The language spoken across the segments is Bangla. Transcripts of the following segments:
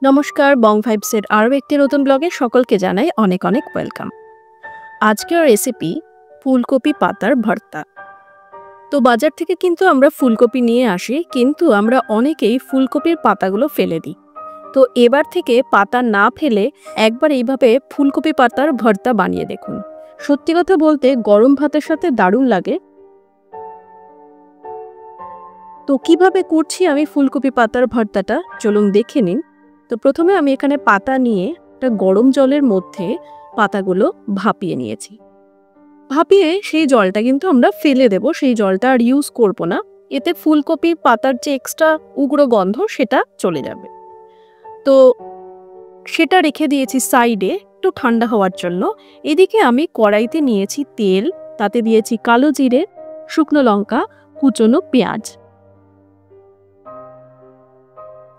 নমস্কার, বং ভাইবসের আরও একটি নতুন ব্লগে সকলকে জানাই অনেক অনেক ওয়েলকাম। আজকের রেসিপি ফুলকপি পাতার ভর্তা। তো বাজার থেকে কিন্তু আমরা ফুলকপি নিয়ে আসি, কিন্তু আমরা অনেকেই ফুলকপির পাতাগুলো ফেলে দিই। তো এবার থেকে পাতা না ফেলে একবার এইভাবে ফুলকপি পাতার ভর্তা বানিয়ে দেখুন। সত্যি কথা বলতে গরম ভাতের সাথে দারুণ লাগে। তো কিভাবে করছি আমি ফুলকপি পাতার ভর্তাটা চলুন দেখে নিন। তো প্রথমে আমি এখানে পাতা নিয়ে একটা গরম জলের মধ্যে পাতাগুলো ভাপিয়ে নিয়েছি। ভাপিয়ে সেই জলটা কিন্তু আমরা ফেলে দেব, সেই জলটা আর ইউজ করব না। এতে ফুলকপি পাতার যে এক্সট্রা উগ্র গন্ধ সেটা চলে যাবে। তো সেটা রেখে দিয়েছি সাইডে একটু ঠান্ডা হওয়ার জন্য। এদিকে আমি কড়াইতে নিয়েছি তেল, তাতে দিয়েছি কালো জিরে, শুকনো লঙ্কা, কুচনো পেঁয়াজ।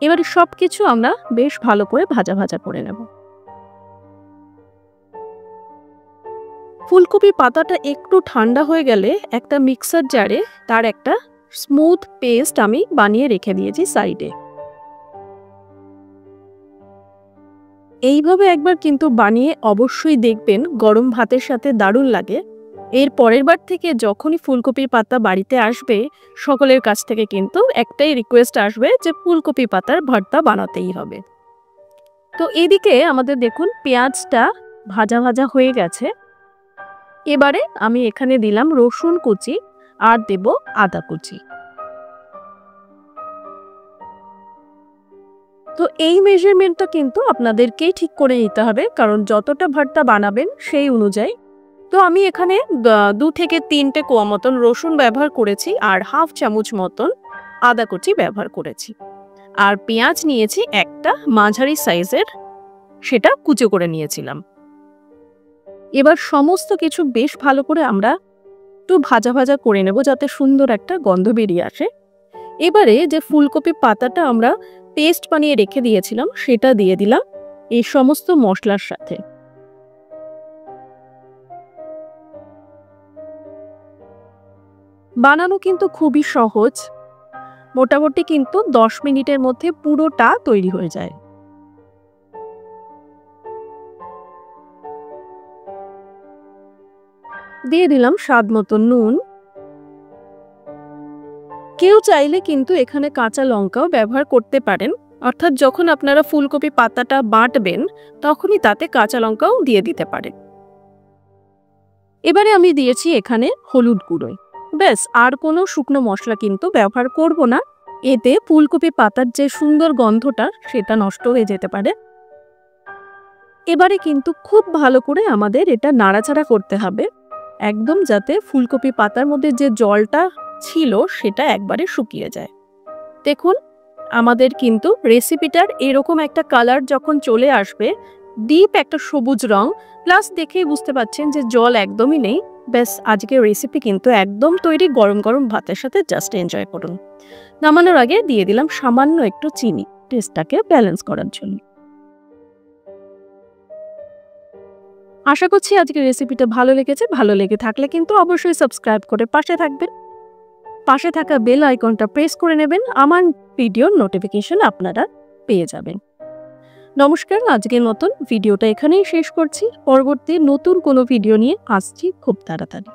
এবারে সবকিছু আমরা বেশ ভালো করে ভাজা ভাজা করে নেব। ফুলকপির পাতাটা একটু ঠান্ডা হয়ে গেলে একটা মিক্সার জারে তার একটা স্মুথ পেস্ট আমি বানিয়ে রেখে দিয়েছি সাইডে। এইভাবে একবার কিন্তু বানিয়ে অবশ্যই দেখবেন, গরম ভাতের সাথে দারুণ লাগে। এর পরের বার থেকে যখনই ফুলকপির পাতা বাড়িতে আসবে, সকলের কাছ থেকে কিন্তু একটাই রিকোয়েস্ট আসবে যে ফুলকপি পাতার ভর্তা বানাতেই হবে। তো এদিকে আমাদের দেখুন পেঁয়াজটা ভাজা ভাজা হয়ে গেছে। এবারে আমি এখানে দিলাম রসুন কুচি আর দেব আদা কুচি। তো এই মেজারমেন্টটা কিন্তু আপনাদেরকেই ঠিক করে নিতে হবে, কারণ যতটা ভর্তা বানাবেন সেই অনুযায়ী। তো আমি এখানে 2 থেকে 3টে কোয়া মতন রসুন ব্যবহার করেছি আর হাফ চামচ মতন আদা কুচি ব্যবহার করেছি। আর পেঁয়াজ নিয়েছি একটা মাঝারি সাইজের, সেটা কুচো করে নিয়েছিলাম। এবার সমস্ত কিছু বেশ ভালো করে আমরা একটু ভাজা ভাজা করে নেব, যাতে সুন্দর একটা গন্ধ বেরিয়ে আসে। এবারে যে ফুলকপি পাতাটা আমরা পেস্ট বানিয়ে রেখে দিয়েছিলাম সেটা দিয়ে দিলাম এই সমস্ত মশলার সাথে। বানানো কিন্তু খুবই সহজ, মোটামুটি কিন্তু 10 মিনিটের মধ্যে পুরোটা তৈরি হয়ে যায়। দিয়ে দিলাম স্বাদ মতো নুন। কেউ চাইলে কিন্তু এখানে কাঁচা লঙ্কাও ব্যবহার করতে পারেন, অর্থাৎ যখন আপনারা ফুলকপি পাতাটা বাটবেন তখনই তাতে কাঁচা লঙ্কাও দিয়ে দিতে পারেন। এবারে আমি দিয়েছি এখানে হলুদ গুঁড়ো। ব্যাস, আর কোনো শুকনো মশলা কিন্তু ব্যবহার করব না, এতে ফুলকপি পাতার যে সুন্দর গন্ধটা সেটা নষ্ট হয়ে যেতে পারে। এবারে কিন্তু খুব ভালো করে আমাদের এটা নাড়াচাড়া করতে হবে, একদম যাতে ফুলকপি পাতার মধ্যে যে জলটা ছিল সেটা একবারে শুকিয়ে যায়। দেখুন আমাদের কিন্তু রেসিপিটার এরকম একটা কালার যখন চলে আসবে, ডিপ একটা সবুজ রং, প্লাস দেখেই বুঝতে পাচ্ছেন যে জল একদমই নেই। ব্যাস, আজকের রেসিপি কিন্তু একদম তৈরি। গরম গরম ভাতের সাথে জাস্ট এনজয় করুন। নামানোর আগে দিয়ে দিলাম সামান্য একটু চিনি, টেস্টটাকে ব্যালেন্স করার জন্য। আশা করছি আজকের রেসিপিটা ভালো লেগেছে। ভালো লেগে থাকলে কিন্তু অবশ্যই সাবস্ক্রাইব করে পাশে থাকবেন। পাশে থাকা বেল আইকনটা প্রেস করে নেবেন, আমার ভিডিওর নোটিফিকেশন আপনারা পেয়ে যাবেন। নমস্কার, আজকের মতন ভিডিওটা এখানেই শেষ করছি। পরবর্তী নতুন কোনো ভিডিও নিয়ে আসছি খুব তাড়াতাড়ি।